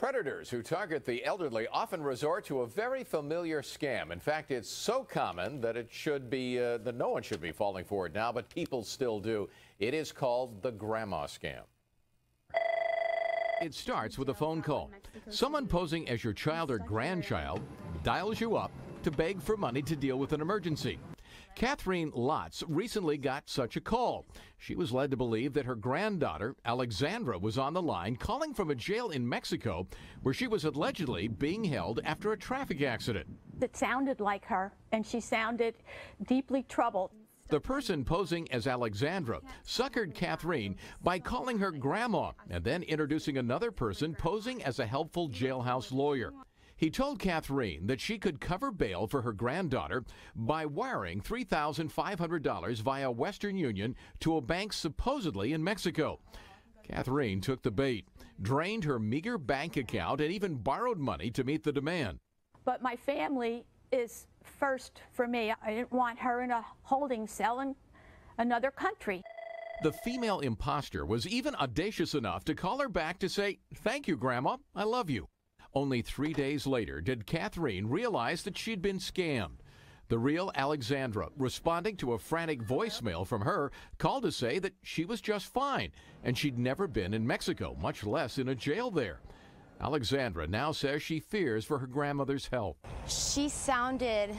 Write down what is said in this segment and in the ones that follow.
Predators who target the elderly often resort to a very familiar scam. In fact, it's so common that that no one should be falling for it now, but people still do. It is called the grandma scam. It starts with a phone call. Someone posing as your child or grandchild dials you up to beg for money to deal with an emergency. Catherine Lotz recently got such a call. She was led to believe that her granddaughter, Alexandra, was on the line calling from a jail in Mexico where she was allegedly being held after a traffic accident. It sounded like her, and she sounded deeply troubled. The person posing as Alexandra suckered Catherine by calling her grandma and then introducing another person posing as a helpful jailhouse lawyer. He told Catherine that she could cover bail for her granddaughter by wiring $3,500 via Western Union to a bank supposedly in Mexico. Catherine took the bait, drained her meager bank account, and even borrowed money to meet the demand. But my family is first for me. I didn't want her in a holding cell in another country. The female imposter was even audacious enough to call her back to say, "Thank you, Grandma, I love you." Only 3 days later did Catherine realize that she'd been scammed. The real Alexandra, responding to a frantic voicemail from her, called to say that she was just fine and she'd never been in Mexico, much less in a jail there. Alexandra now says she fears for her grandmother's health. She sounded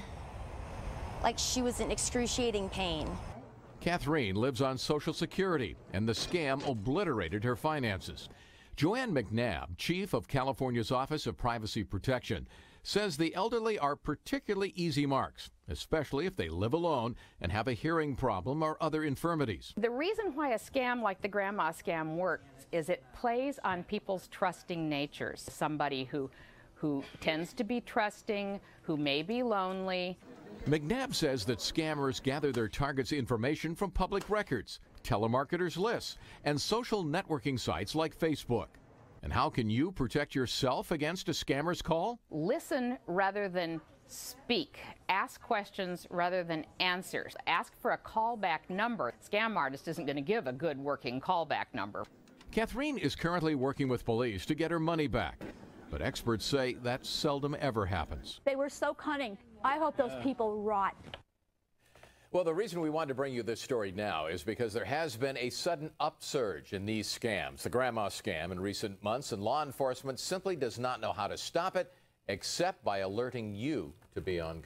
like she was in excruciating pain. Catherine lives on Social Security, and the scam obliterated her finances. Joanne McNabb, chief of California's Office of Privacy Protection, says the elderly are particularly easy marks, especially if they live alone and have a hearing problem or other infirmities. The reason why a scam like the grandma scam works is it plays on people's trusting natures. Somebody who tends to be trusting, who may be lonely. McNabb says that scammers gather their targets' information from public records, telemarketers' lists, and social networking sites like Facebook. And how can you protect yourself against a scammer's call? Listen rather than speak. Ask questions rather than answers. Ask for a callback number. Scam artist isn't going to give a good working callback number. Catherine is currently working with police to get her money back, but experts say that seldom ever happens. They were so cunning. I hope those people rot. Well, the reason we wanted to bring you this story now is because there has been a sudden upsurge in these scams, the grandma scam, in recent months, and law enforcement simply does not know how to stop it except by alerting you to be on guard.